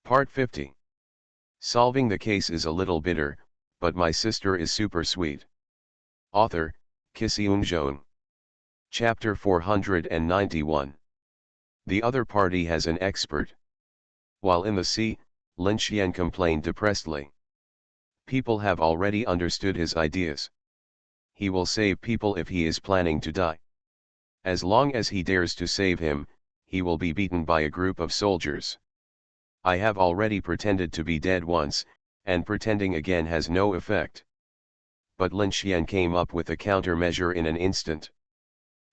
Part 50. Solving the case is a little bitter, but my sister is super sweet. Author, Kisiung. Chapter 491. The other party has an expert. While in the sea, Lin Xian complained depressedly. People have already understood his ideas. He will save people if he is planning to die. As long as he dares to save him, he will be beaten by a group of soldiers. I have already pretended to be dead once, and pretending again has no effect. But Lin Xian came up with a countermeasure in an instant.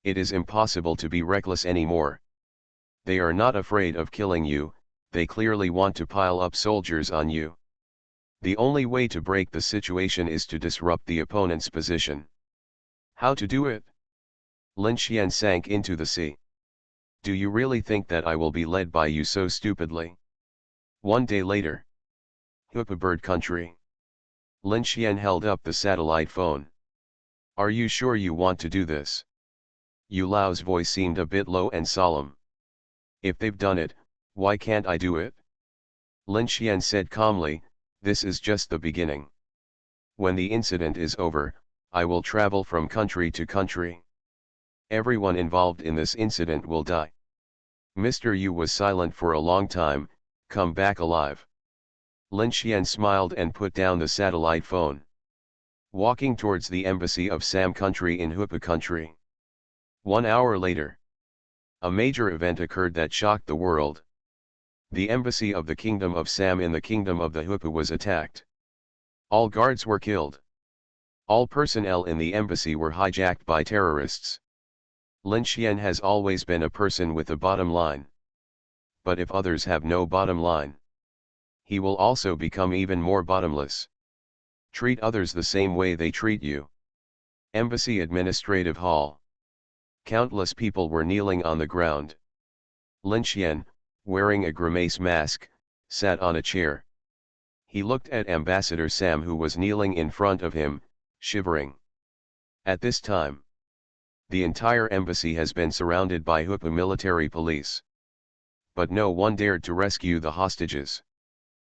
It is impossible to be reckless anymore. They are not afraid of killing you, they clearly want to pile up soldiers on you. The only way to break the situation is to disrupt the opponent's position. How to do it? Lin Xian sank into the sea. Do you really think that I will be led by you so stupidly? One day later. Hupa Bird Country. Lin Xian held up the satellite phone. Are you sure you want to do this? Yu Lao's voice seemed a bit low and solemn. If they've done it, why can't I do it? Lin Xian said calmly, this is just the beginning. When the incident is over, I will travel from country to country. Everyone involved in this incident will die. Mr. Yu was silent for a long time. Come back alive. Lin Xian smiled and put down the satellite phone. Walking towards the embassy of Sam country in Hupa country. 1 hour later. A major event occurred that shocked the world. The embassy of the kingdom of Sam in the kingdom of the Hupa was attacked. All guards were killed. All personnel in the embassy were hijacked by terrorists. Lin Xian has always been a person with a bottom line. But if others have no bottom line, he will also become even more bottomless. Treat others the same way they treat you. Embassy Administrative Hall. Countless people were kneeling on the ground. Lin Xian, wearing a grimace mask, sat on a chair. He looked at Ambassador Sam who was kneeling in front of him, shivering. At this time, the entire embassy has been surrounded by Hupa military police. But no one dared to rescue the hostages.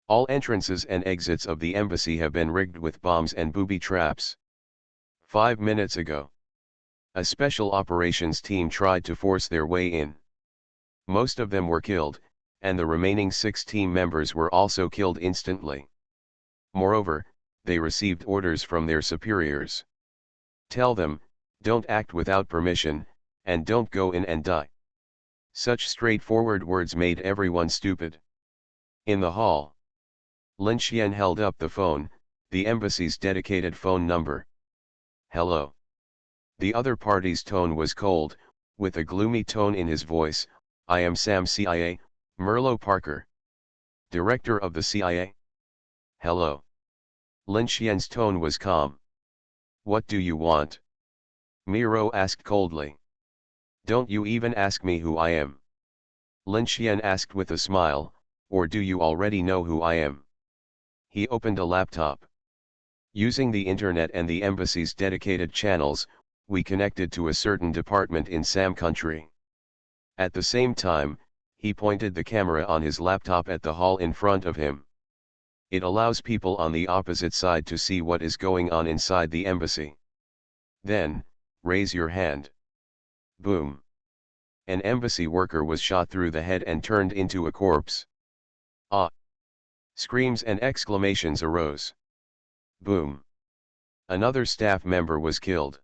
All entrances and exits of the embassy have been rigged with bombs and booby traps. 5 minutes ago, a special operations team tried to force their way in. Most of them were killed, and the remaining 6 team members were also killed instantly. Moreover, they received orders from their superiors. Tell them, don't act without permission, and don't go in and die. Such straightforward words made everyone stupid. In the hall, Lin Xian held up the phone, the embassy's dedicated phone number. Hello. The other party's tone was cold, with a gloomy tone in his voice. I am Sam CIA, Merlo Parker. Director of the CIA. Hello. Lin Xian's tone was calm. What do you want? Miro asked coldly. Don't you even ask me who I am. Lin Xian asked with a smile, or do you already know who I am? He opened a laptop. Using the internet and the embassy's dedicated channels, we connected to a certain department in Sam country. At the same time, he pointed the camera on his laptop at the hall in front of him. It allows people on the opposite side to see what is going on inside the embassy. Then, raise your hand. Boom. An embassy worker was shot through the head and turned into a corpse. Ah! Screams and exclamations arose. Boom. Another staff member was killed.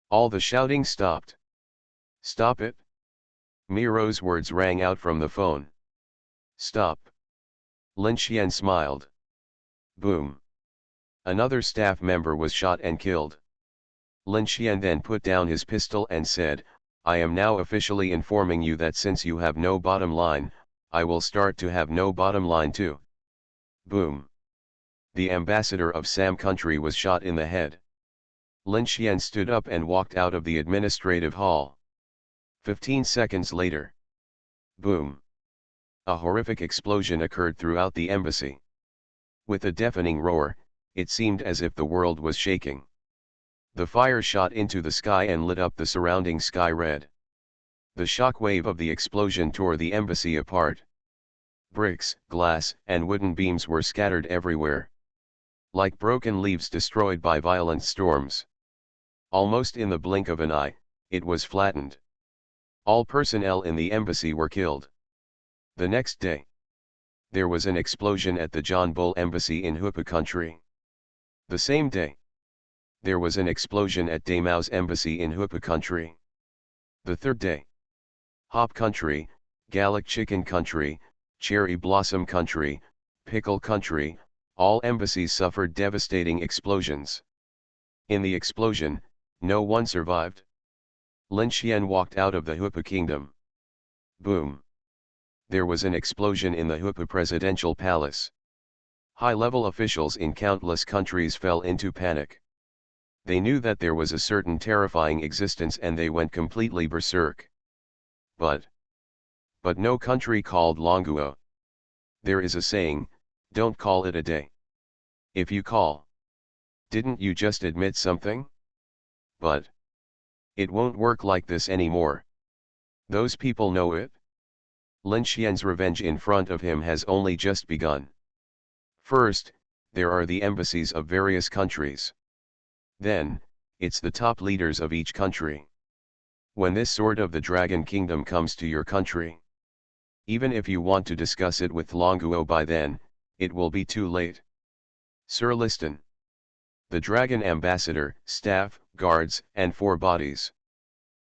All the shouting stopped. Stop it. Miro's words rang out from the phone. Stop. Lin Xian smiled. Boom. Another staff member was shot and killed. Lin Xian then put down his pistol and said, I am now officially informing you that since you have no bottom line, I will start to have no bottom line too. Boom. The ambassador of Sam country was shot in the head. Lin Xian stood up and walked out of the administrative hall. 15 seconds later. Boom. A horrific explosion occurred throughout the embassy. With a deafening roar, it seemed as if the world was shaking. The fire shot into the sky and lit up the surrounding sky red. The shock wave of the explosion tore the embassy apart. Bricks, glass, and wooden beams were scattered everywhere, like broken leaves destroyed by violent storms. Almost in the blink of an eye, it was flattened. All personnel in the embassy were killed. The next day, there was an explosion at the John Bull embassy in Hoopa country. The same day, there was an explosion at Damao's embassy in Hoopa country. The third day, Hop country, Gallic chicken country, cherry blossom country, pickle country, all embassies suffered devastating explosions. In the explosion, no one survived. Lin Xian walked out of the Hoopa kingdom. Boom! There was an explosion in the Hoopa presidential palace. High-level officials in countless countries fell into panic. They knew that there was a certain terrifying existence and they went completely berserk. But no country called Longuo. There is a saying, don't call it a day. If you call, didn't you just admit something? But it won't work like this anymore. Those people know it. Lin Xian's revenge in front of him has only just begun. First, there are the embassies of various countries. Then, it's the top leaders of each country. When this sword of the Dragon Kingdom comes to your country, even if you want to discuss it with Longuo by then, it will be too late. Sir Liston. The Dragon Ambassador, staff, guards, and 4 bodies.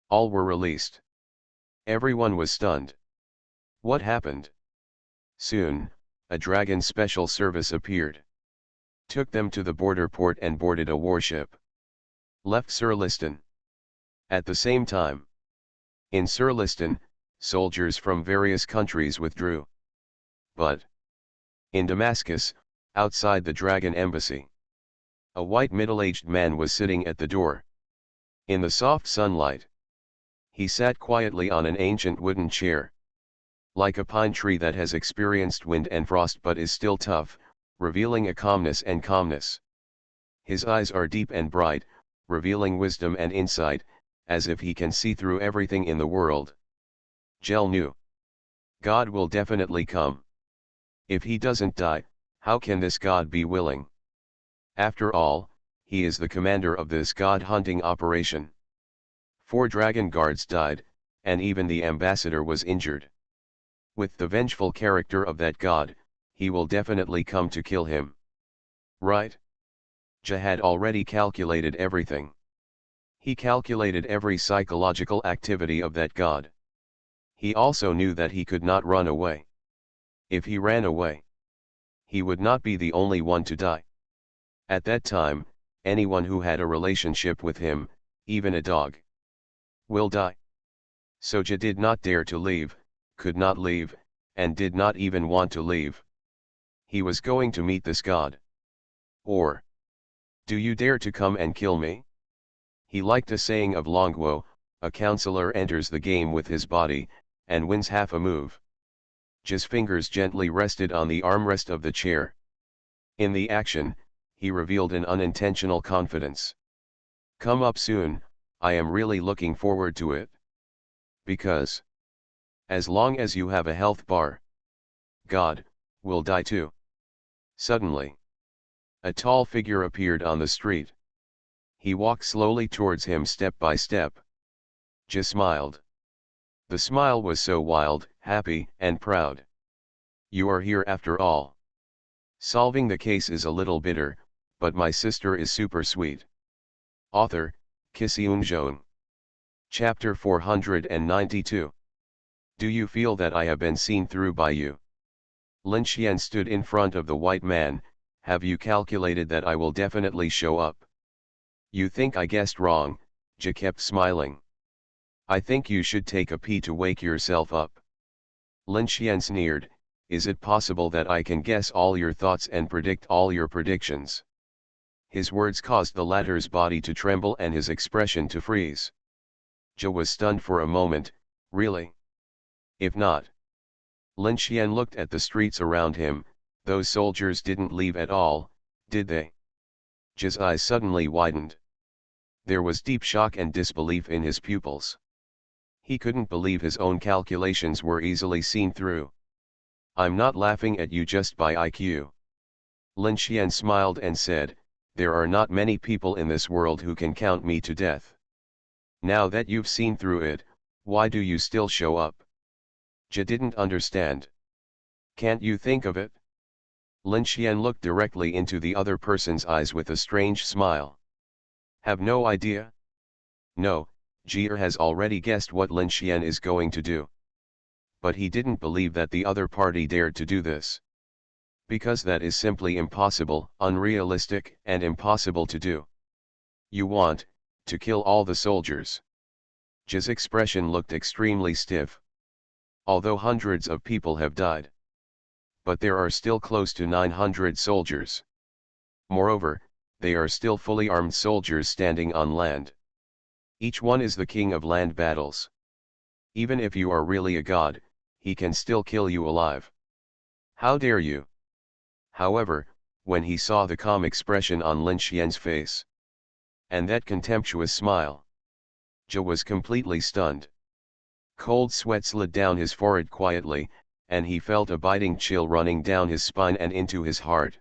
All were released. Everyone was stunned. What happened? Soon, a dragon special service appeared. Took them to the border port and boarded a warship. Left Sir Liston. At the same time, in Sir Liston, soldiers from various countries withdrew. But in Damascus, outside the Dragon Embassy, a white middle-aged man was sitting at the door. In the soft sunlight, he sat quietly on an ancient wooden chair. Like a pine tree that has experienced wind and frost but is still tough, revealing a calmness and calmness. His eyes are deep and bright, revealing wisdom and insight, as if he can see through everything in the world. Gel knew. God will definitely come. If he doesn't die, how can this God be willing? After all, he is the commander of this God-hunting operation. 4 dragon guards died, and even the ambassador was injured. With the vengeful character of that God, he will definitely come to kill him. Right? Ja had already calculated everything. He calculated every psychological activity of that God. He also knew that he could not run away. If he ran away, he would not be the only one to die. At that time, anyone who had a relationship with him, even a dog, will die. So Ja did not dare to leave, could not leave, and did not even want to leave. He was going to meet this God. Or, do you dare to come and kill me? He liked a saying of Longuo, a counselor enters the game with his body, and wins half a move. Ja's fingers gently rested on the armrest of the chair. In the action, he revealed an unintentional confidence. Come up soon, I am really looking forward to it. Because as long as you have a health bar, God will die too. Suddenly, a tall figure appeared on the street. He walked slowly towards him step by step. Ja smiled. The smile was so wild, happy, and proud. You are here after all. Solving the case is a little bitter, but my sister is super sweet. Author, Kisiun. Chapter 492. Do you feel that I have been seen through by you? Lin Xian stood in front of the white man. Have you calculated that I will definitely show up? You think I guessed wrong, Ja kept smiling. I think you should take a pee to wake yourself up. Lin Xian sneered, is it possible that I can guess all your thoughts and predict all your predictions? His words caused the latter's body to tremble and his expression to freeze. Ja was stunned for a moment, really? If not. Lin Xian looked at the streets around him. Those soldiers didn't leave at all, did they? Ja's eyes suddenly widened. There was deep shock and disbelief in his pupils. He couldn't believe his own calculations were easily seen through. I'm not laughing at you just by IQ. Lin Xian smiled and said, there are not many people in this world who can count me to death. Now that you've seen through it, why do you still show up? Jia didn't understand. Can't you think of it? Lin Xian looked directly into the other person's eyes with a strange smile. Have no idea? No, Jia has already guessed what Lin Xian is going to do. But he didn't believe that the other party dared to do this. Because that is simply impossible, unrealistic, and impossible to do. You want to kill all the soldiers. Jia's expression looked extremely stiff. Although hundreds of people have died. But there are still close to 900 soldiers. Moreover, they are still fully armed soldiers standing on land. Each one is the king of land battles. Even if you are really a god, he can still kill you alive. How dare you? However, when he saw the calm expression on Lin Xian's face, and that contemptuous smile, Jia was completely stunned. Cold sweat slid down his forehead quietly, and he felt a biting chill running down his spine and into his heart.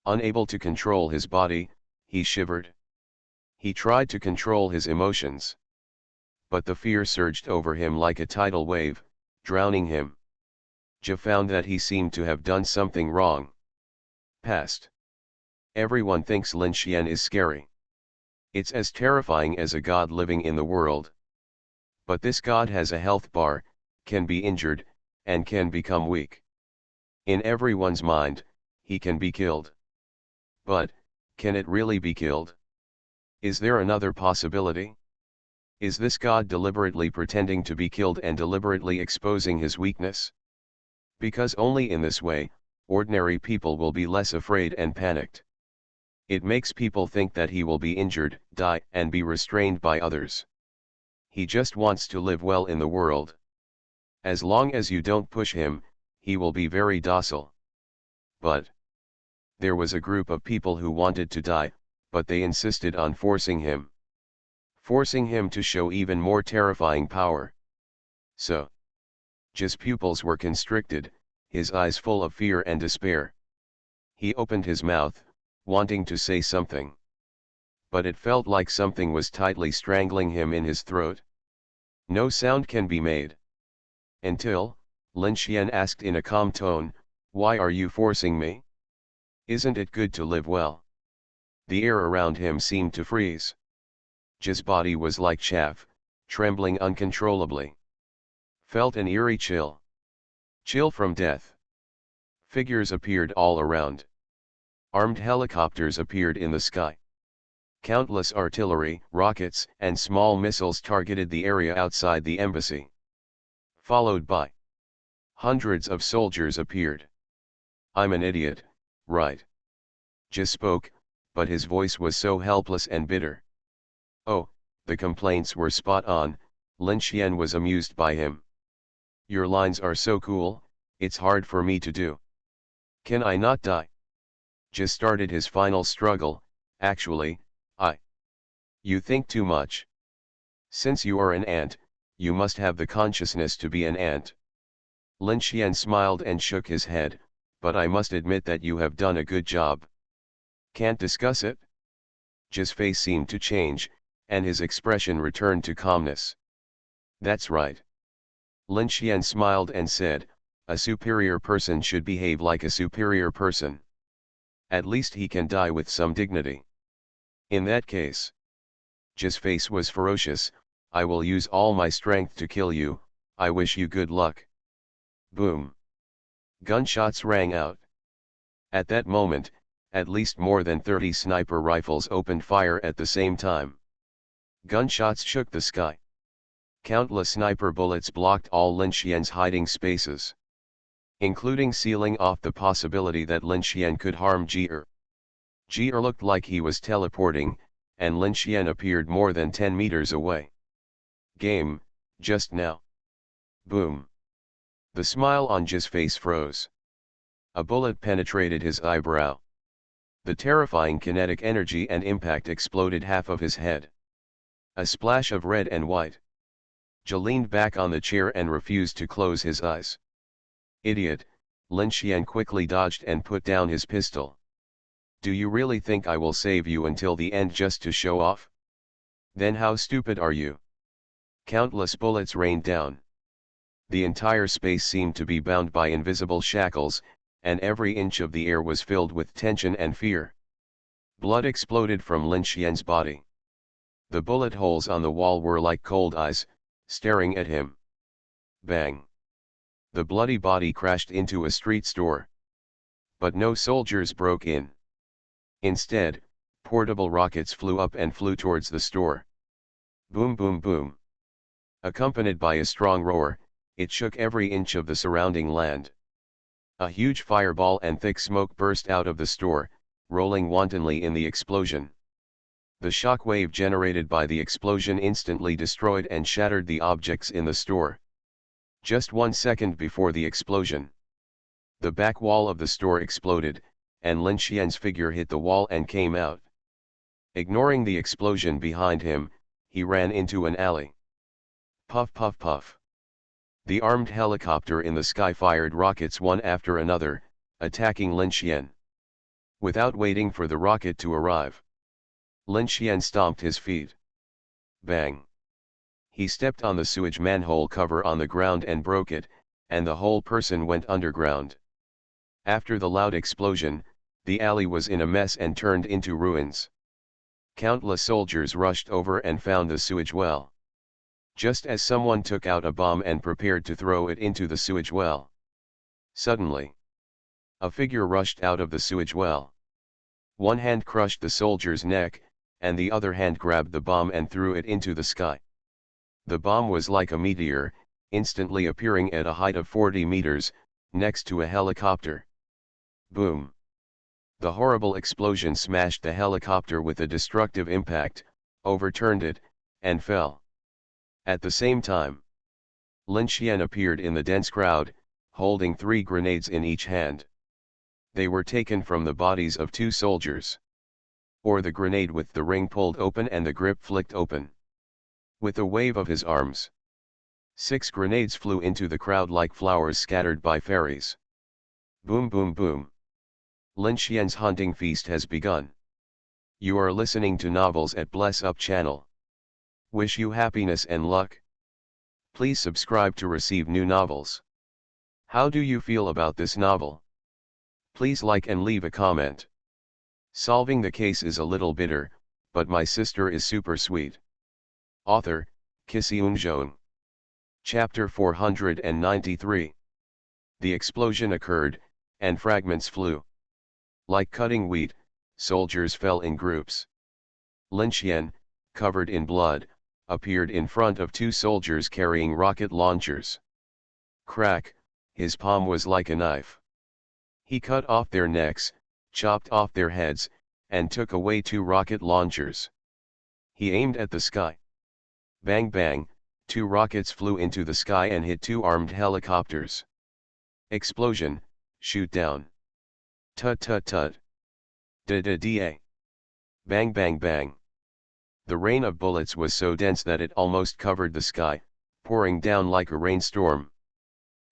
Unable to control his body, he shivered. He tried to control his emotions. But the fear surged over him like a tidal wave, drowning him. Jia found that he seemed to have done something wrong. Past. Everyone thinks Lin Xian is scary. It's as terrifying as a god living in the world. But this god has a health bar, can be injured, and can become weak. In everyone's mind, he can be killed. But, can it really be killed? Is there another possibility? Is this god deliberately pretending to be killed and deliberately exposing his weakness? Because only in this way, ordinary people will be less afraid and panicked. It makes people think that he will be injured, die, and be restrained by others. He just wants to live well in the world. As long as you don't push him, he will be very docile. But there was a group of people who wanted to die, but they insisted on forcing him. Forcing him to show even more terrifying power. So, Jia's pupils were constricted, his eyes full of fear and despair. He opened his mouth, wanting to say something. But it felt like something was tightly strangling him in his throat. No sound can be made. Until, Lin Xian asked in a calm tone, why are you forcing me? Isn't it good to live well? The air around him seemed to freeze. Jia's body was like chaff, trembling uncontrollably. Felt an eerie chill. Chill from death. Figures appeared all around. Armed helicopters appeared in the sky. Countless artillery, rockets, and small missiles targeted the area outside the embassy. Followed by hundreds of soldiers appeared. I'm an idiot, right? Jia spoke, but his voice was so helpless and bitter. Oh, the complaints were spot on, Lin Xian was amused by him. Your lines are so cool, it's hard for me to do. Can I not die? Jia started his final struggle, actually, You think too much. Since you are an ant, you must have the consciousness to be an ant. Lin Xian smiled and shook his head, but I must admit that you have done a good job. Can't discuss it? Jia's face seemed to change, and his expression returned to calmness. That's right. Lin Xian smiled and said, a superior person should behave like a superior person. At least he can die with some dignity. In that case, Jia's face was ferocious, I will use all my strength to kill you, I wish you good luck. Boom. Gunshots rang out. At that moment, at least more than 30 sniper rifles opened fire at the same time. Gunshots shook the sky. Countless sniper bullets blocked all Lin Xian's hiding spaces, including sealing off the possibility that Lin Xian could harm Jia. Jia looked like he was teleporting, and Lin Xian appeared more than 10 meters away. Game, just now. Boom. The smile on Jia's face froze. A bullet penetrated his eyebrow. The terrifying kinetic energy and impact exploded half of his head. A splash of red and white. Jia leaned back on the chair and refused to close his eyes. Idiot, Lin Xian quickly dodged and put down his pistol. Do you really think I will save you until the end just to show off? Then how stupid are you? Countless bullets rained down. The entire space seemed to be bound by invisible shackles, and every inch of the air was filled with tension and fear. Blood exploded from Lin Xian's body. The bullet holes on the wall were like cold eyes, staring at him. Bang! The bloody body crashed into a street store. But no soldiers broke in. Instead, portable rockets flew up and flew towards the store. Boom boom boom. Accompanied by a strong roar, it shook every inch of the surrounding land. A huge fireball and thick smoke burst out of the store, rolling wantonly in the explosion. The shock wave generated by the explosion instantly destroyed and shattered the objects in the store. Just 1 second before the explosion, the back wall of the store exploded, and Lin Xian's figure hit the wall and came out. Ignoring the explosion behind him, he ran into an alley. Puff puff puff. The armed helicopter in the sky fired rockets one after another, attacking Lin Xian. Without waiting for the rocket to arrive, Lin Xian stomped his feet. Bang! He stepped on the sewage manhole cover on the ground and broke it, and the whole person went underground. After the loud explosion, the alley was in a mess and turned into ruins. Countless soldiers rushed over and found the sewage well. Just as someone took out a bomb and prepared to throw it into the sewage well, suddenly, a figure rushed out of the sewage well. One hand crushed the soldier's neck, and the other hand grabbed the bomb and threw it into the sky. The bomb was like a meteor, instantly appearing at a height of 40 meters, next to a helicopter. Boom! The horrible explosion smashed the helicopter with a destructive impact, overturned it, and fell. At the same time, Lin Xian appeared in the dense crowd, holding 3 grenades in each hand. They were taken from the bodies of 2 soldiers. Or the grenade with the ring pulled open and the grip flicked open. With a wave of his arms, 6 grenades flew into the crowd like flowers scattered by fairies. Boom boom boom. Lin Xian's hunting feast has begun. You are listening to novels at Bless Up channel. Wish you happiness and luck. Please subscribe to receive new novels. How do you feel about this novel? Please like and leave a comment. Solving the case is a little bitter, but my sister is super sweet. Author, Kissy. Chapter 493. The explosion occurred, and fragments flew. Like cutting wheat, soldiers fell in groups. Lin Xian, covered in blood, appeared in front of 2 soldiers carrying rocket launchers. Crack, his palm was like a knife. He cut off their necks, chopped off their heads, and took away 2 rocket launchers. He aimed at the sky. Bang bang, 2 rockets flew into the sky and hit 2 armed helicopters. Explosion, shoot down. Tut tut tut. Da da da. Bang bang bang. The rain of bullets was so dense that it almost covered the sky, pouring down like a rainstorm.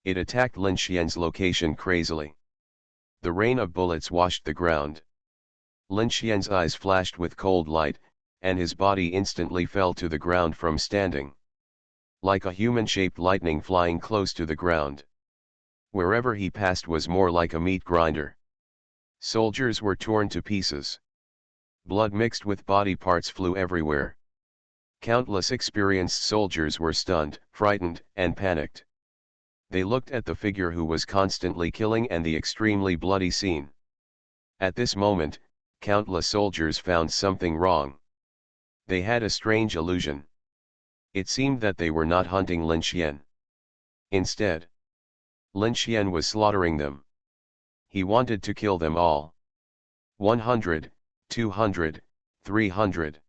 It attacked Lin Xian's location crazily. The rain of bullets washed the ground. Lin Xian's eyes flashed with cold light, and his body instantly fell to the ground from standing. Like a human-shaped lightning flying close to the ground. Wherever he passed was more like a meat grinder. Soldiers were torn to pieces. Blood mixed with body parts flew everywhere. Countless experienced soldiers were stunned, frightened, and panicked. They looked at the figure who was constantly killing and the extremely bloody scene. At this moment, countless soldiers found something wrong. They had a strange illusion. It seemed that they were not hunting Lin Xian. Instead, Lin Xian was slaughtering them. He wanted to kill them all. 100, 200, 300.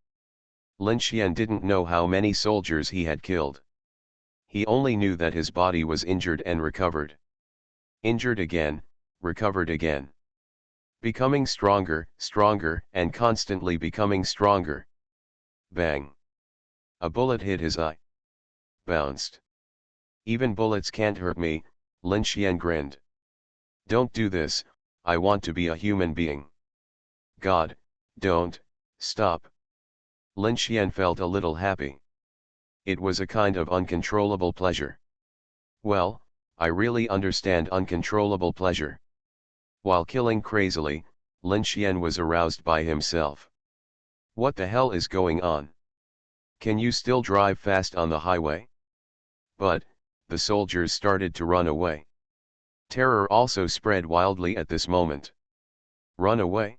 Lin Xian didn't know how many soldiers he had killed. He only knew that his body was injured and recovered. Injured again, recovered again. Becoming stronger, stronger, and constantly becoming stronger. Bang! A bullet hit his eye. Bounced. Even bullets can't hurt me, Lin Xian grinned. Don't do this, I want to be a human being. God, don't, stop. Lin Xian felt a little happy. It was a kind of uncontrollable pleasure. Well, I really understand uncontrollable pleasure. While killing crazily, Lin Xian was aroused by himself. What the hell is going on? Can you still drive fast on the highway? But, the soldiers started to run away. Terror also spread wildly at this moment. Run away?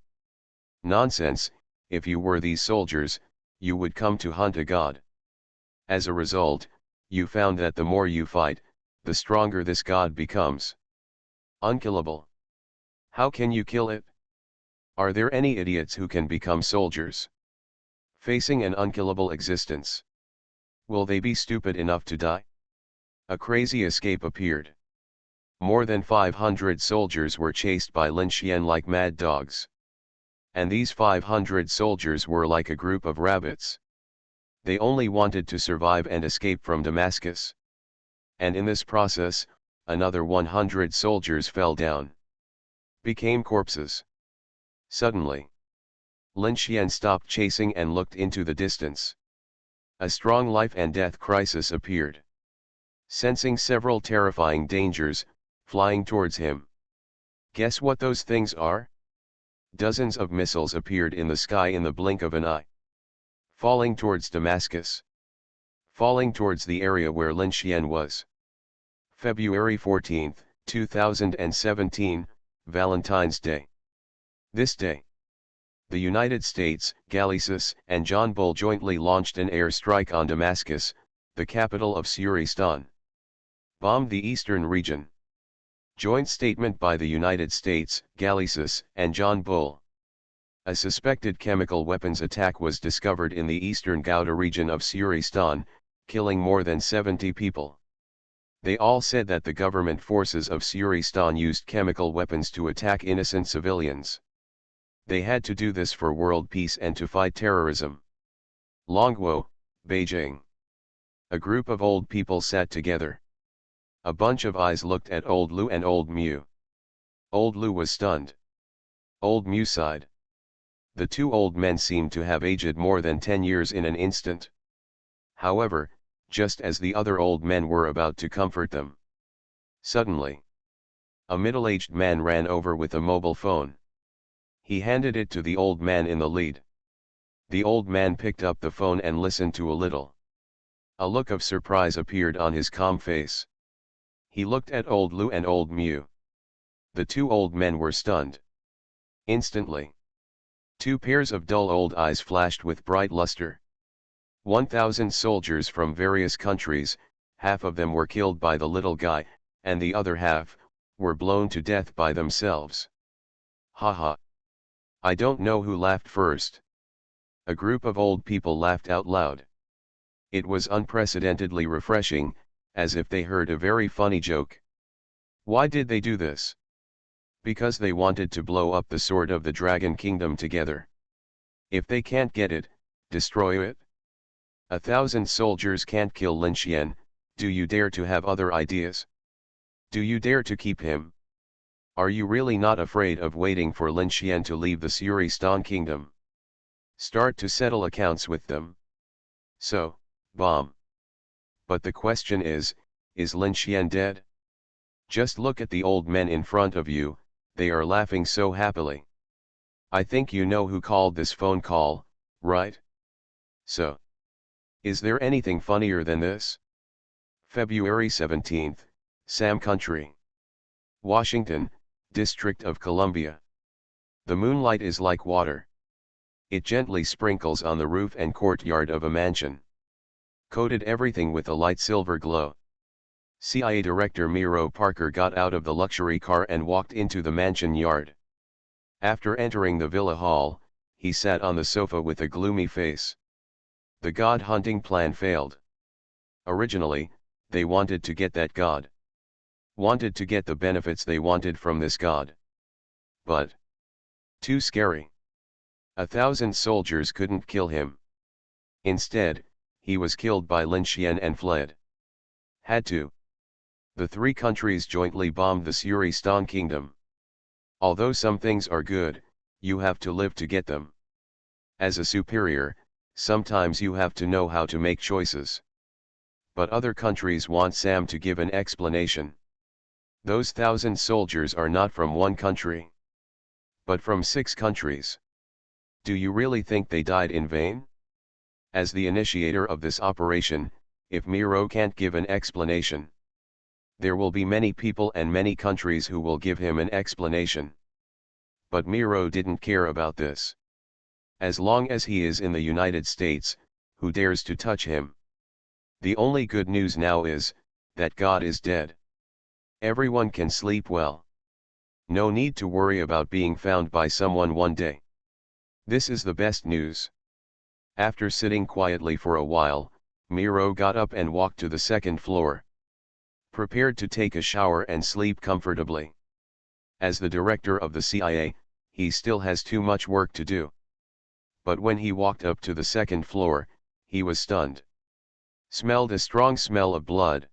Nonsense, if you were these soldiers, you would come to hunt a god. As a result, you found that the more you fight, the stronger this god becomes. Unkillable. How can you kill it? Are there any idiots who can become soldiers? Facing an unkillable existence. Will they be stupid enough to die? A crazy escape appeared. More than 500 soldiers were chased by Lin Xian like mad dogs. And these 500 soldiers were like a group of rabbits. They only wanted to survive and escape from Damascus. And in this process, another 100 soldiers fell down. Became corpses. Suddenly, Lin Xian stopped chasing and looked into the distance. A strong life and death crisis appeared. Sensing several terrifying dangers, flying towards him. Guess what those things are? Dozens of missiles appeared in the sky in the blink of an eye. Falling towards Damascus. Falling towards the area where Lin Xian was. February 14, 2017, Valentine's Day. This day, the United States, Gallicis, and John Bull jointly launched an airstrike on Damascus, the capital of Suristan. Bombed the eastern region. Joint statement by the United States, Gallicis, and John Bull. A suspected chemical weapons attack was discovered in the eastern Ghouta region of Suristan, killing more than 70 people. They all said that the government forces of Suristan used chemical weapons to attack innocent civilians. They had to do this for world peace and to fight terrorism. Longguo, Beijing. A group of old people sat together. A bunch of eyes looked at Old Lu and Old Mu. Old Lu was stunned. Old Mu sighed. The two old men seemed to have aged more than 10 years in an instant. However, just as the other old men were about to comfort them, suddenly, a middle-aged man ran over with a mobile phone. He handed it to the old man in the lead. The old man picked up the phone and listened to a little. A look of surprise appeared on his calm face. He looked at Old Lu and Old Mu. The two old men were stunned. Instantly, two pairs of dull old eyes flashed with bright luster. 1,000 soldiers from various countries, half of them were killed by the little guy, and the other half, were blown to death by themselves. Ha ha. I don't know who laughed first. A group of old people laughed out loud. It was unprecedentedly refreshing, as if they heard a very funny joke. Why did they do this? Because they wanted to blow up the sword of the Dragon Kingdom together. If they can't get it, destroy it. 1,000 soldiers can't kill Lin Xian. Do you dare to have other ideas? Do you dare to keep him? Are you really not afraid of waiting for Lin Xian to leave the Suristan kingdom? Start to settle accounts with them. So, bomb. But the question is Lin Xian dead? Just look at the old men in front of you, they are laughing so happily. I think you know who called this phone call, right? So, is there anything funnier than this? February 17, Sam Country. Washington, District of Columbia. The moonlight is like water. It gently sprinkles on the roof and courtyard of a mansion. Coated everything with a light silver glow. CIA Director Miro Parker got out of the luxury car and walked into the mansion yard. After entering the villa hall, he sat on the sofa with a gloomy face. The god hunting plan failed. Originally, they wanted to get that god. Wanted to get the benefits they wanted from this god. But too scary. 1,000 soldiers couldn't kill him. Instead, he was killed by Lin Xian and fled. Had to. The three countries jointly bombed the Suristan kingdom. Although some things are good, you have to live to get them. As a superior, sometimes you have to know how to make choices. But other countries want Sam to give an explanation. Those 1,000 soldiers are not from one country, but from 6 countries. Do you really think they died in vain? As the initiator of this operation, if Miro can't give an explanation, there will be many people and many countries who will give him an explanation. But Miro didn't care about this. As long as he is in the United States, who dares to touch him? The only good news now is, that God is dead. Everyone can sleep well. No need to worry about being found by someone one day. This is the best news. After sitting quietly for a while, Miro got up and walked to the second floor. Prepared to take a shower and sleep comfortably. As the director of the CIA, he still has too much work to do. But when he walked up to the second floor, he was stunned. Smelled a strong smell of blood.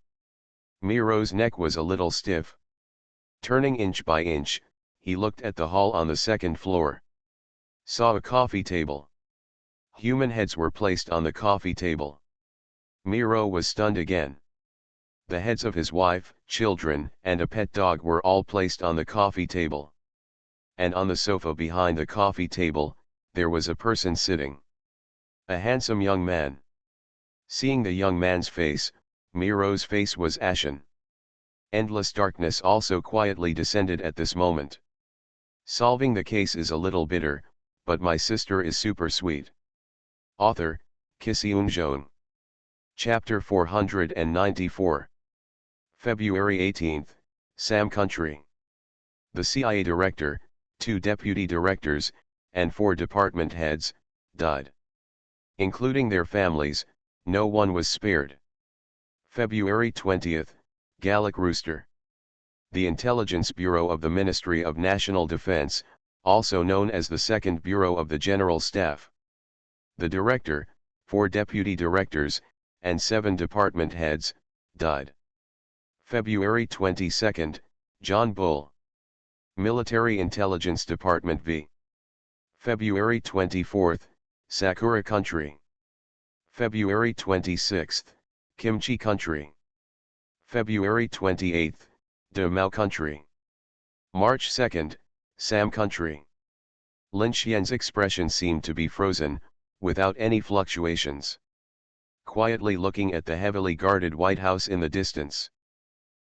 Miro's neck was a little stiff. Turning inch by inch, he looked at the hall on the second floor. Saw a coffee table. Human heads were placed on the coffee table. Miro was stunned again. The heads of his wife, children, and a pet dog were all placed on the coffee table. And on the sofa behind the coffee table, there was a person sitting. A handsome young man. Seeing the young man's face, Miro's face was ashen. Endless darkness also quietly descended at this moment. Solving the case is a little bitter, but my sister is super sweet. Author, Kisiun. Chapter 494. February 18, Sam Country. The CIA director, 2 deputy directors, and 4 department heads, died. Including their families, no one was spared. February 20, Gallic Rooster. The Intelligence Bureau of the Ministry of National Defense, also known as the Second Bureau of the General Staff. The director, 4 deputy directors, and 7 department heads, died. February 22, John Bull. Military Intelligence Department v. February 24, Sakura Country. February 26, Kimchi Country. February 28, Demao Country. March 2, Sam Country. Lin Xian's expression seemed to be frozen, without any fluctuations. Quietly looking at the heavily guarded White House in the distance.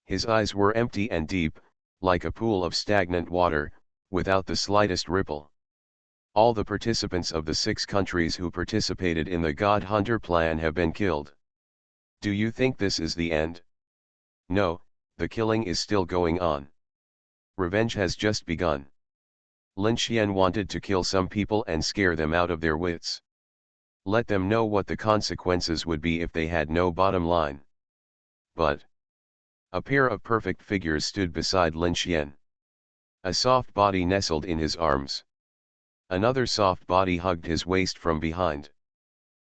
His eyes were empty and deep, like a pool of stagnant water, without the slightest ripple. All the participants of the 6 countries who participated in the God Hunter plan have been killed. Do you think this is the end? No, the killing is still going on. Revenge has just begun. Lin Xian wanted to kill some people and scare them out of their wits. Let them know what the consequences would be if they had no bottom line. But a pair of perfect figures stood beside Lin Xian. A soft body nestled in his arms. Another soft body hugged his waist from behind.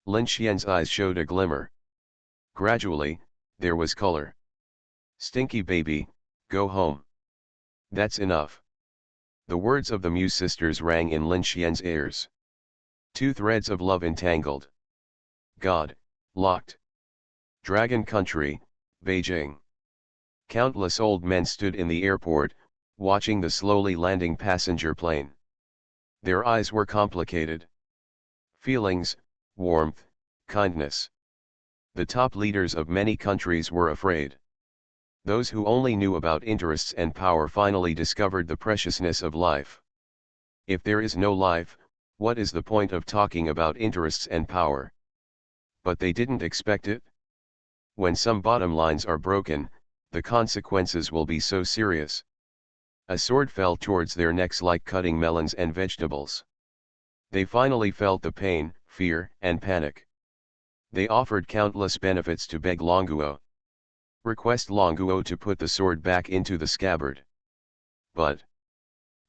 Lin Xian's eyes showed a glimmer. Gradually, there was color. Stinky baby, go home. That's enough. The words of the Muse sisters rang in Lin Xian's ears. 2 threads of love entangled. God, locked. Dragon Country, Beijing. Countless old men stood in the airport, watching the slowly landing passenger plane. Their eyes were complicated. Feelings, warmth, kindness. The top leaders of many countries were afraid. Those who only knew about interests and power finally discovered the preciousness of life. If there is no life, what is the point of talking about interests and power? But they didn't expect it. When some bottom lines are broken, the consequences will be so serious. A sword fell towards their necks like cutting melons and vegetables. They finally felt the pain, fear, and panic. They offered countless benefits to beg Longuo. Request Longuo to put the sword back into the scabbard. But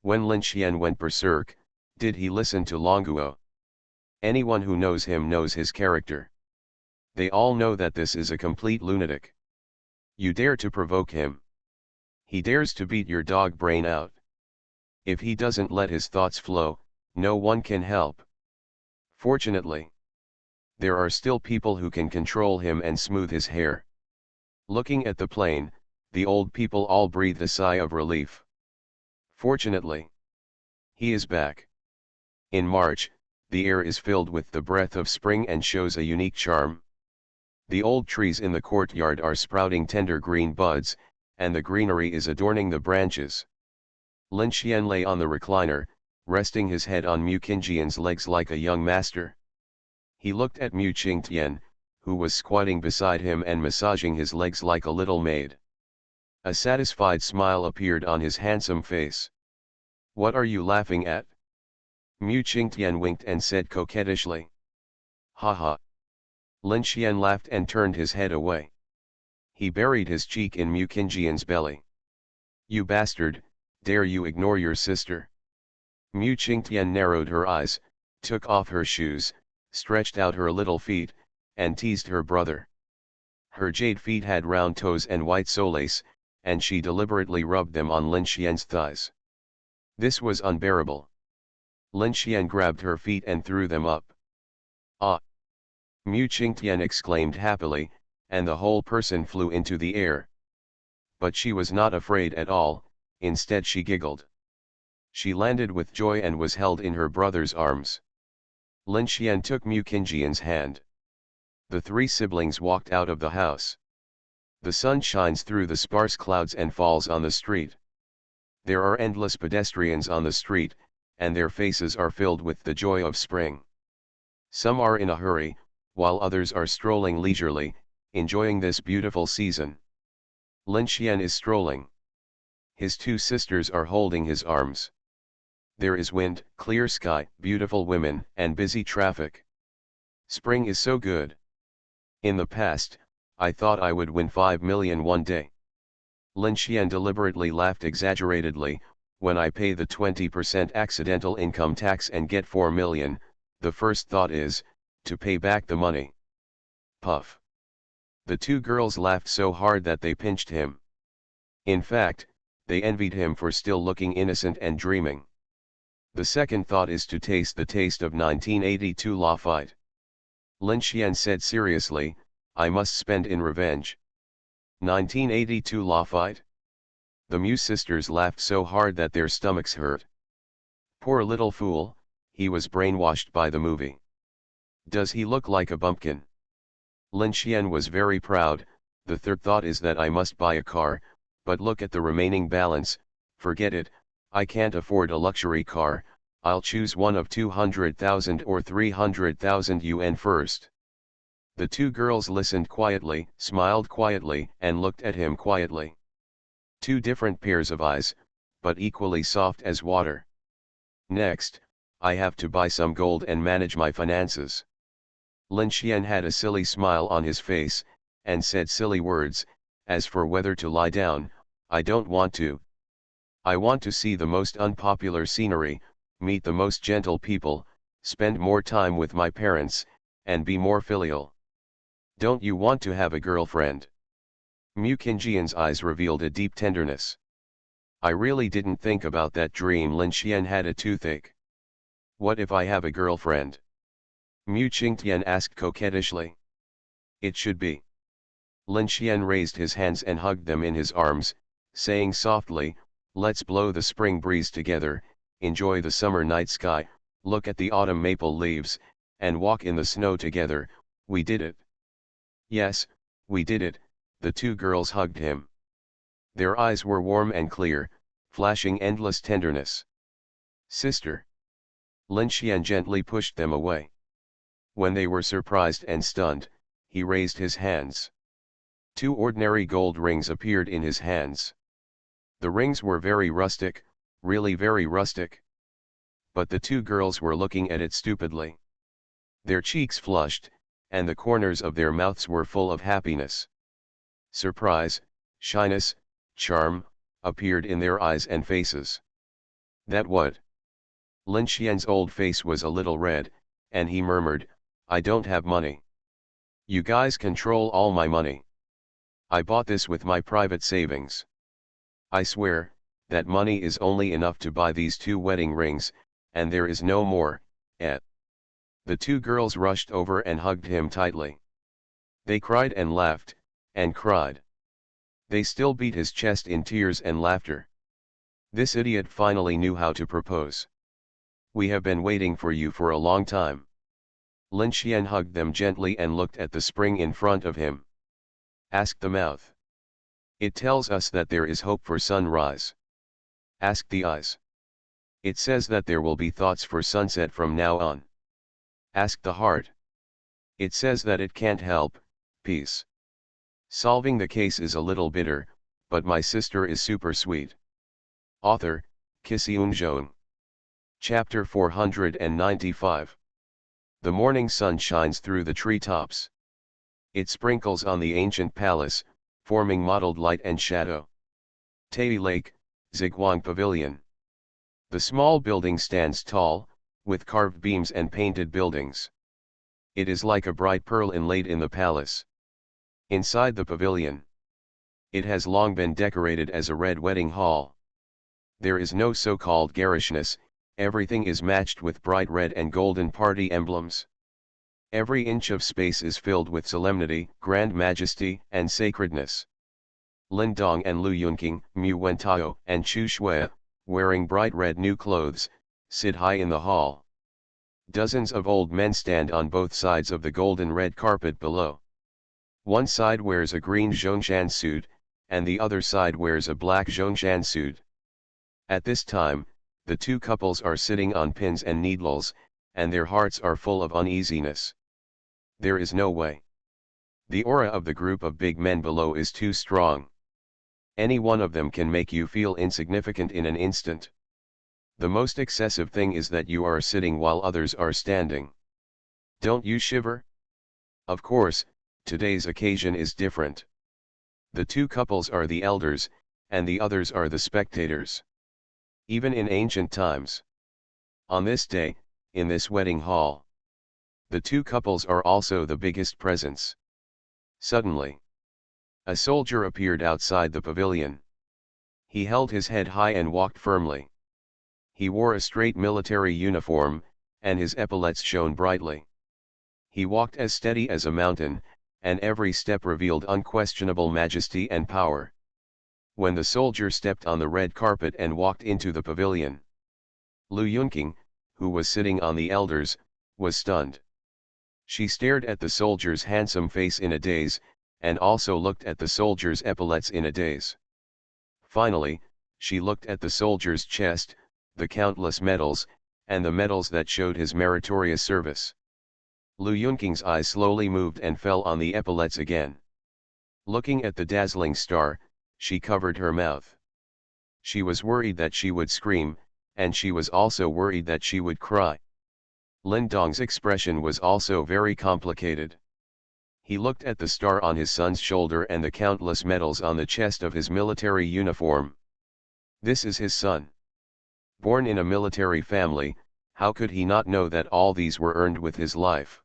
when Lin Xian went berserk, did he listen to Longuo? Anyone who knows him knows his character. They all know that this is a complete lunatic. You dare to provoke him. He dares to beat your dog brain out. If he doesn't let his thoughts flow, no one can help. Fortunately, there are still people who can control him and smooth his hair. Looking at the plane, the old people all breathed a sigh of relief. Fortunately, he is back. In March, the air is filled with the breath of spring and shows a unique charm. The old trees in the courtyard are sprouting tender green buds, and the greenery is adorning the branches. Lin Xian lay on the recliner, resting his head on Mu Qingjian's legs like a young master. He looked at Mu Qingtian, who was squatting beside him and massaging his legs like a little maid. A satisfied smile appeared on his handsome face. "What are you laughing at?" Mu Qingtian winked and said coquettishly. "Ha ha." Lin Xian laughed and turned his head away. He buried his cheek in Mu Qingjian's belly. "You bastard, dare you ignore your sister?" Mu Qingtian narrowed her eyes, took off her shoes, stretched out her little feet, and teased her brother. Her jade feet had round toes and white soles, and she deliberately rubbed them on Lin Xian's thighs. This was unbearable. Lin Xian grabbed her feet and threw them up. "Ah!" Mu Qingtian exclaimed happily, and the whole person flew into the air. But she was not afraid at all, instead she giggled. She landed with joy and was held in her brother's arms. Lin Xian took Mu Qingjian's hand. The three siblings walked out of the house. The sun shines through the sparse clouds and falls on the street. There are endless pedestrians on the street, and their faces are filled with the joy of spring. Some are in a hurry, while others are strolling leisurely, enjoying this beautiful season. Lin Xian is strolling. His two sisters are holding his arms. There is wind, clear sky, beautiful women, and busy traffic. Spring is so good. In the past, I thought I would win 5 million one day. Lin Xian deliberately laughed exaggeratedly. When I pay the 20% accidental income tax and get 4 million, the first thought is, to pay back the money. Puff. The two girls laughed so hard that they pinched him. In fact, they envied him for still looking innocent and dreaming. The second thought is to taste the taste of 1982 Lafite. Lin Xian said seriously, I must spend in revenge. 1982 Lafite? The Mu sisters laughed so hard that their stomachs hurt. Poor little fool, he was brainwashed by the movie. Does he look like a bumpkin? Lin Xian was very proud. The third thought is that I must buy a car, but look at the remaining balance. Forget it, I can't afford a luxury car. I'll choose one of 200,000 or 300,000 yuan first. The two girls listened quietly, smiled quietly, and looked at him quietly. Two different pairs of eyes, but equally soft as water. Next, I have to buy some gold and manage my finances. Lin Xian had a silly smile on his face, and said silly words. As for whether to lie down, I don't want to. I want to see the most unpopular scenery, meet the most gentle people, spend more time with my parents, and be more filial. Don't you want to have a girlfriend? Mu Qingjian's eyes revealed a deep tenderness. I really didn't think about that dream. Lin Xian had a toothache. What if I have a girlfriend? Mu Qingtian asked coquettishly. It should be. Lin Xian raised his hands and hugged them in his arms, saying softly, let's blow the spring breeze together, enjoy the summer night sky, look at the autumn maple leaves, and walk in the snow together. We did it. Yes, we did it. The two girls hugged him. Their eyes were warm and clear, flashing endless tenderness. Sister. Lin Xian gently pushed them away. When they were surprised and stunned, he raised his hands. Two ordinary gold rings appeared in his hands. The rings were very rustic, really very rustic. But the two girls were looking at it stupidly. Their cheeks flushed, and the corners of their mouths were full of happiness. Surprise, shyness, charm, appeared in their eyes and faces. That what? Lin Xian's old face was a little red, and he murmured, I don't have money. You guys control all my money. I bought this with my private savings. I swear, that money is only enough to buy these 2 wedding rings, and there is no more, eh. The 2 girls rushed over and hugged him tightly. They cried and laughed, and cried. They still beat his chest in tears and laughter. This idiot finally knew how to propose. We have been waiting for you for a long time. Lin Xian hugged them gently and looked at the spring in front of him. Ask the mouth. It tells us that there is hope for sunrise. Ask the eyes. It says that there will be thoughts for sunset from now on. Ask the heart. It says that it can't help peace. Solving the case is a little bitter, but my sister is super sweet. Author, Kissy. Chapter 495. The morning sun shines through the treetops. It sprinkles on the ancient palace, forming mottled light and shadow. Tai Lake, Ziguang Pavilion. The small building stands tall, with carved beams and painted buildings. It is like a bright pearl inlaid in the palace. Inside the pavilion, it has long been decorated as a red wedding hall. There is no so-called garishness, everything is matched with bright red and golden party emblems. Every inch of space is filled with solemnity, grand majesty, and sacredness. Lin Dong and Lu Yunqing, Mu Wentao, and Chu Shui, wearing bright red new clothes, sit high in the hall. Dozens of old men stand on both sides of the golden red carpet below. One side wears a green zhongshan suit, and the other side wears a black zhongshan suit. At this time, the 2 couples are sitting on pins and needles, and their hearts are full of uneasiness. There is no way. The aura of the group of big men below is too strong. Any one of them can make you feel insignificant in an instant. The most excessive thing is that you are sitting while others are standing. Don't you shiver? Of course, today's occasion is different. The 2 couples are the elders, and the others are the spectators. Even in ancient times. On this day, in this wedding hall, the 2 couples are also the biggest presents. Suddenly, a soldier appeared outside the pavilion. He held his head high and walked firmly. He wore a straight military uniform, and his epaulets shone brightly. He walked as steady as a mountain, and every step revealed unquestionable majesty and power. When the soldier stepped on the red carpet and walked into the pavilion, Lu Yunqing, who was sitting on the elders, was stunned. She stared at the soldier's handsome face in a daze, and also looked at the soldier's epaulets in a daze. Finally, she looked at the soldier's chest, the countless medals, and the medals that showed his meritorious service. Lu Yunqing's eyes slowly moved and fell on the epaulets again. Looking at the dazzling star, she covered her mouth. She was worried that she would scream, and she was also worried that she would cry. Lin Dong's expression was also very complicated. He looked at the star on his son's shoulder and the countless medals on the chest of his military uniform. This is his son. Born in a military family, how could he not know that all these were earned with his life?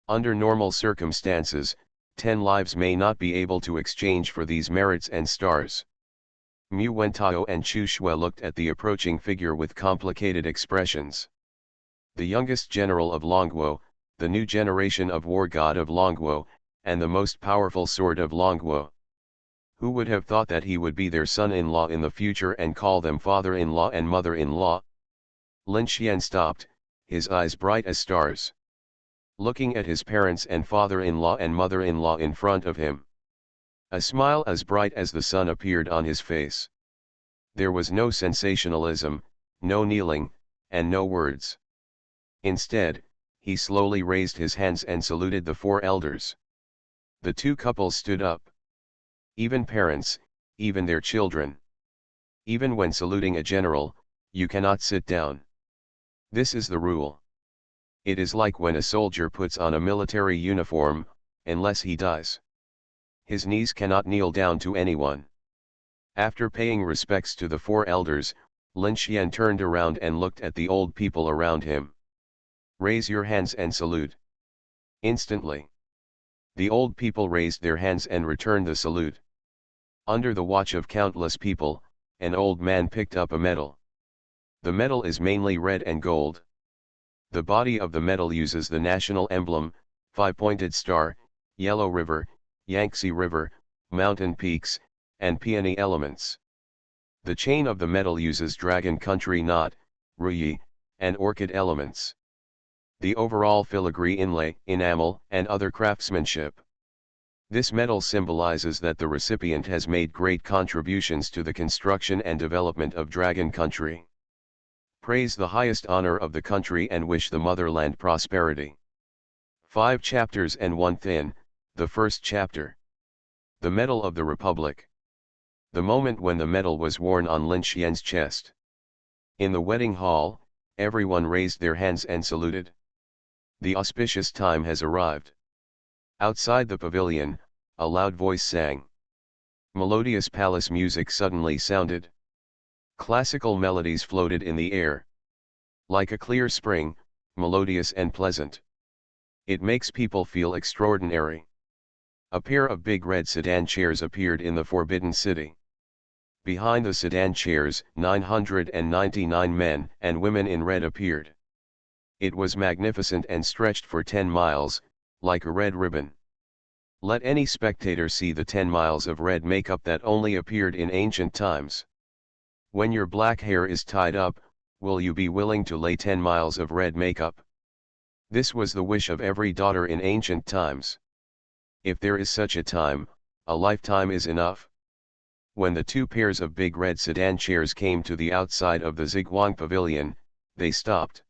Under normal circumstances, 10 lives may not be able to exchange for these merits and stars. Mu Wentao and Chu Shui looked at the approaching figure with complicated expressions. The youngest general of Longguo, the new generation of war god of Longguo, and the most powerful sword of Longguo. Who would have thought that he would be their son-in-law in the future and call them father-in-law and mother-in-law? Lin Xian stopped, his eyes bright as stars. Looking at his parents and father-in-law and mother-in-law in front of him. A smile as bright as the sun appeared on his face. There was no sensationalism, no kneeling, and no words. Instead, he slowly raised his hands and saluted the 4 elders. The 2 couples stood up. Even parents, even their children. Even when saluting a general, you cannot sit down. This is the rule. It is like when a soldier puts on a military uniform, unless he dies. His knees cannot kneel down to anyone. After paying respects to the 4 elders, Lin Xian turned around and looked at the old people around him. Raise your hands and salute. Instantly. The old people raised their hands and returned the salute. Under the watch of countless people, an old man picked up a medal. The medal is mainly red and gold. The body of the medal uses the national emblem, five-pointed star, Yellow River, Yangtze River, mountain peaks, and peony elements. The chain of the medal uses dragon country knot, ruyi, and orchid elements. The overall filigree inlay, enamel, and other craftsmanship. This medal symbolizes that the recipient has made great contributions to the construction and development of dragon country. Praise the highest honor of the country and wish the motherland prosperity. 5 chapters and 1 thin, the first chapter. The Medal of the Republic. The moment when the medal was worn on Lin Xian's chest. In the wedding hall, everyone raised their hands and saluted. The auspicious time has arrived. Outside the pavilion, a loud voice sang. Melodious palace music suddenly sounded. Classical melodies floated in the air. Like a clear spring, melodious and pleasant. It makes people feel extraordinary. A pair of big red sedan chairs appeared in the Forbidden City. Behind the sedan chairs, 999 men and women in red appeared. It was magnificent and stretched for 10 miles, like a red ribbon. Let any spectator see the 10 miles of red makeup that only appeared in ancient times. When your black hair is tied up, will you be willing to lay 10 miles of red makeup? This was the wish of every daughter in ancient times. If there is such a time, a lifetime is enough. When the 2 pairs of big red sedan chairs came to the outside of the Ziguang Pavilion, they stopped.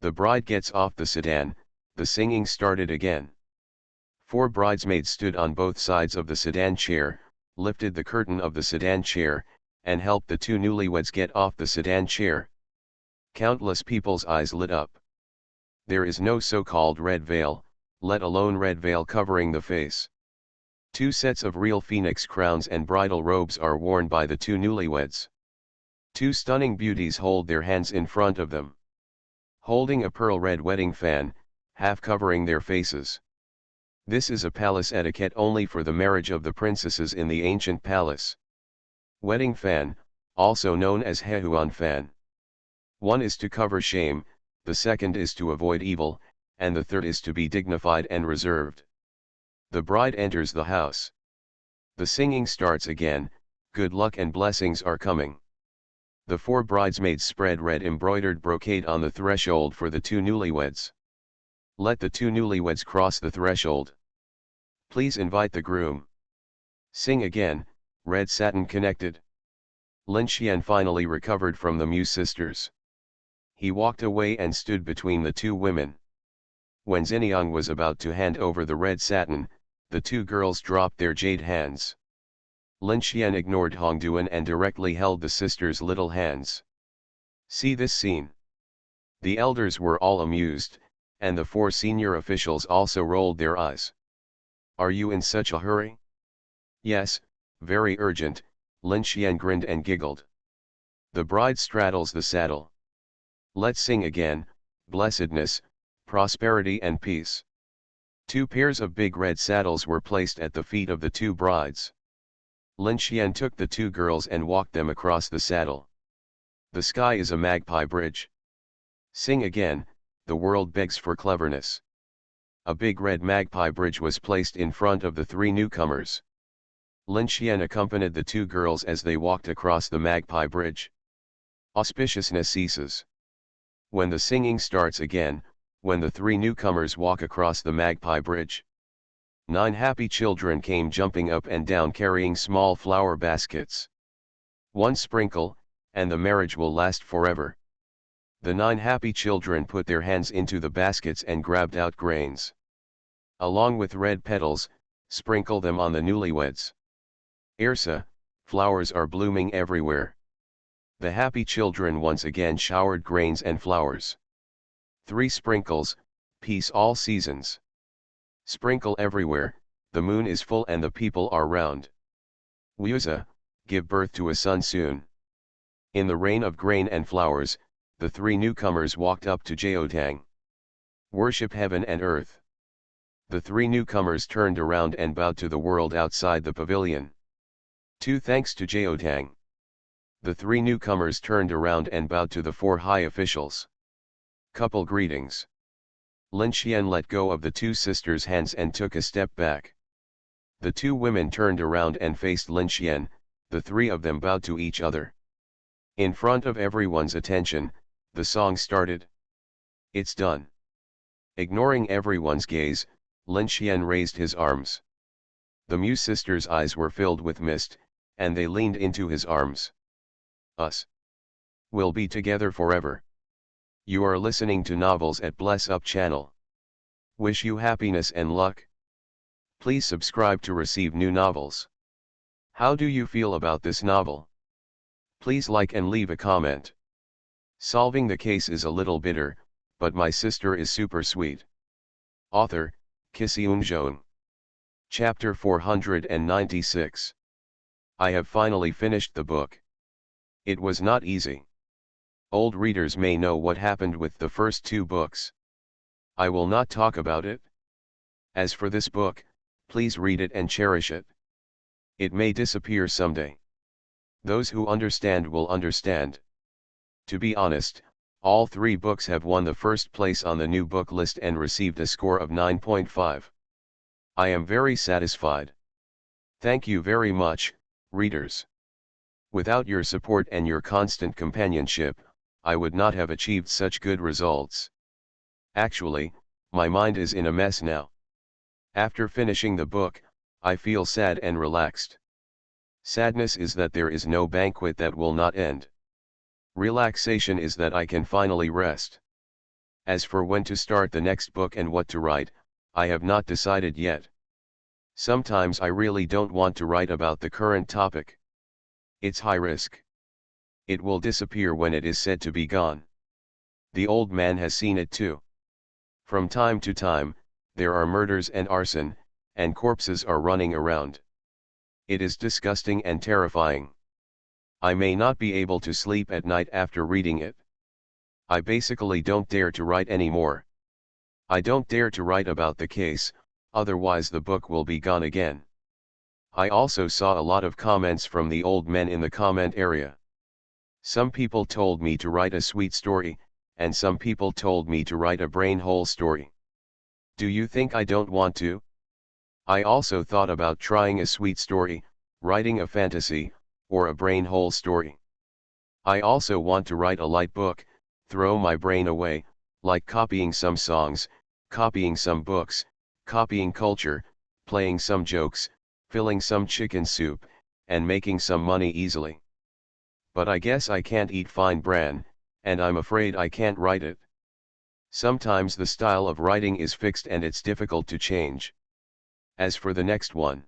The bride gets off the sedan, the singing started again. 4 bridesmaids stood on both sides of the sedan chair, lifted the curtain of the sedan chair, and helped the 2 newlyweds get off the sedan chair. Countless people's eyes lit up. There is no so-called red veil, let alone red veil covering the face. 2 sets of real phoenix crowns and bridal robes are worn by the 2 newlyweds. 2 stunning beauties hold their hands in front of them, holding a pearl red wedding fan, half covering their faces. This is a palace etiquette only for the marriage of the princesses in the ancient palace. Wedding fan, also known as Hehuan fan. One is to cover shame, the second is to avoid evil, and the third is to be dignified and reserved. The bride enters the house. The singing starts again, good luck and blessings are coming. The 4 bridesmaids spread red embroidered brocade on the threshold for the 2 newlyweds. Let the 2 newlyweds cross the threshold. Please invite the groom. Sing again, red satin connected. Lin Xian finally recovered from the Mu sisters. He walked away and stood between the 2 women. When Xiniang was about to hand over the red satin, the 2 girls dropped their jade hands. Lin Xian ignored Hongduan and directly held the sisters' little hands. See this scene. The elders were all amused, and the 4 senior officials also rolled their eyes. Are you in such a hurry? Yes, very urgent, Lin Xian grinned and giggled. The bride straddles the saddle. Let's sing again, blessedness, prosperity and peace. 2 pairs of big red saddles were placed at the feet of the 2 brides. Lin Xian took the 2 girls and walked them across the saddle. The sky is a magpie bridge. Sing again, the world begs for cleverness. A big red magpie bridge was placed in front of the 3 newcomers. Lin Xian accompanied the 2 girls as they walked across the magpie bridge. Auspiciousness ceases. When the singing starts again, when the 3 newcomers walk across the magpie bridge. 9 happy children came jumping up and down carrying small flower baskets. 1 sprinkle, and the marriage will last forever. The 9 happy children put their hands into the baskets and grabbed out grains. Along with red petals, sprinkle them on the newlyweds. Irsa, flowers are blooming everywhere. The happy children once again showered grains and flowers. 3 sprinkles, peace all seasons. Sprinkle everywhere, the moon is full and the people are round. Wuza, give birth to a son soon. In the rain of grain and flowers, the 3 newcomers walked up to Jiaotang. Worship heaven and earth. The three newcomers turned around and bowed to the world outside the pavilion. 2 Thanks to Jiotang. The three newcomers turned around and bowed to the 4 high officials. Couple greetings. Lin Xian let go of the 2 sisters' hands and took a step back. The 2 women turned around and faced Lin Xian, the 3 of them bowed to each other. In front of everyone's attention, the song started. It's done. Ignoring everyone's gaze, Lin Xian raised his arms. The Mu sisters' eyes were filled with mist, and they leaned into his arms. Us. We'll be together forever. You are listening to Novels at Bless Up channel. Wish you happiness and luck. Please subscribe to receive new novels. How do you feel about this novel? Please like and leave a comment. Solving the case is a little bitter, but my sister is super sweet. Author, Kisiun. Chapter 496. I have finally finished the book. It was not easy. Old readers may know what happened with the first 2 books. I will not talk about it. As for this book, please read it and cherish it. It may disappear someday. Those who understand will understand. To be honest, all 3 books have won the first place on the new book list and received a score of 9.5. I am very satisfied. Thank you very much, readers. Without your support and your constant companionship, I would not have achieved such good results. Actually, my mind is in a mess now. After finishing the book, I feel sad and relaxed. Sadness is that there is no banquet that will not end. Relaxation is that I can finally rest. As for when to start the next book and what to write, I have not decided yet. Sometimes I really don't want to write about the current topic. It's high risk. It will disappear when it is said to be gone. The old man has seen it too. From time to time, there are murders and arson, and corpses are running around. It is disgusting and terrifying. I may not be able to sleep at night after reading it. I basically don't dare to write anymore. I don't dare to write about the case, otherwise the book will be gone again. I also saw a lot of comments from the old men in the comment area. Some people told me to write a sweet story, and some people told me to write a brain hole story. Do you think I don't want to? I also thought about trying a sweet story, writing a fantasy, or a brain hole story. I also want to write a light book, throw my brain away, like copying some songs, copying some books, copying culture, playing some jokes, filling some chicken soup, and making some money easily. But I guess I can't eat fine bran, and I'm afraid I can't write it. Sometimes the style of writing is fixed and it's difficult to change. As for the next one.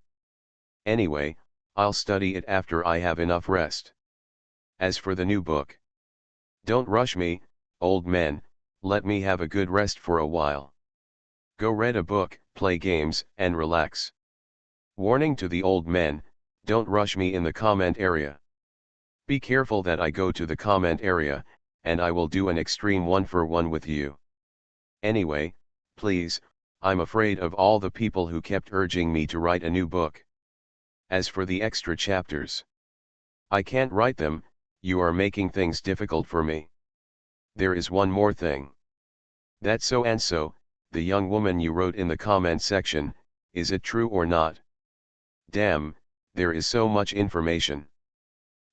Anyway, I'll study it after I have enough rest. As for the new book. Don't rush me, old man, let me have a good rest for a while. Go read a book, play games, and relax. Warning to the old men, don't rush me in the comment area. Be careful that I go to the comment area, and I will do an extreme 1-for-1 with you. Anyway, please, I'm afraid of all the people who kept urging me to write a new book. As for the extra chapters, I can't write them, you are making things difficult for me. There is one more thing. That so and so, the young woman you wrote in the comment section, is it true or not? Damn, there is so much information.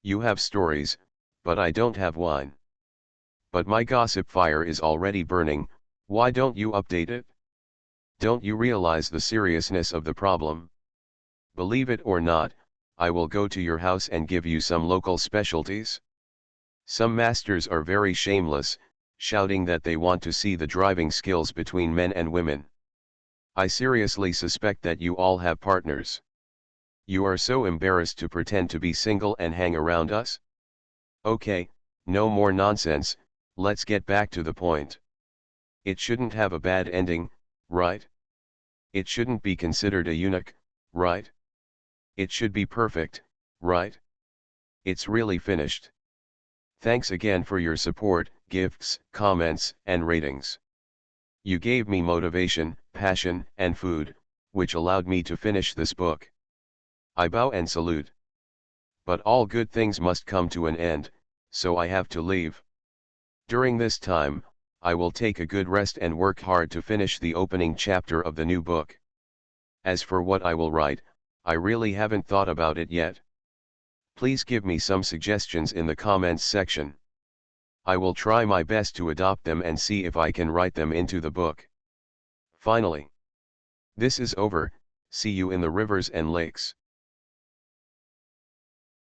You have stories, but I don't have wine. But my gossip fire is already burning, why don't you update it? Don't you realize the seriousness of the problem? Believe it or not, I will go to your house and give you some local specialties. Some masters are very shameless, shouting that they want to see the driving skills between men and women. I seriously suspect that you all have partners. You are so embarrassed to pretend to be single and hang around us? Okay, no more nonsense, let's get back to the point. It shouldn't have a bad ending, right? It shouldn't be considered a eunuch, right? It should be perfect, right? It's really finished. Thanks again for your support, gifts, comments, and ratings. You gave me motivation, passion and food, which allowed me to finish this book. I bow and salute. But all good things must come to an end, so I have to leave. During this time, I will take a good rest and work hard to finish the opening chapter of the new book. As for what I will write, I really haven't thought about it yet. Please give me some suggestions in the comments section. I will try my best to adopt them and see if I can write them into the book. Finally, this is over. See you in the rivers and lakes.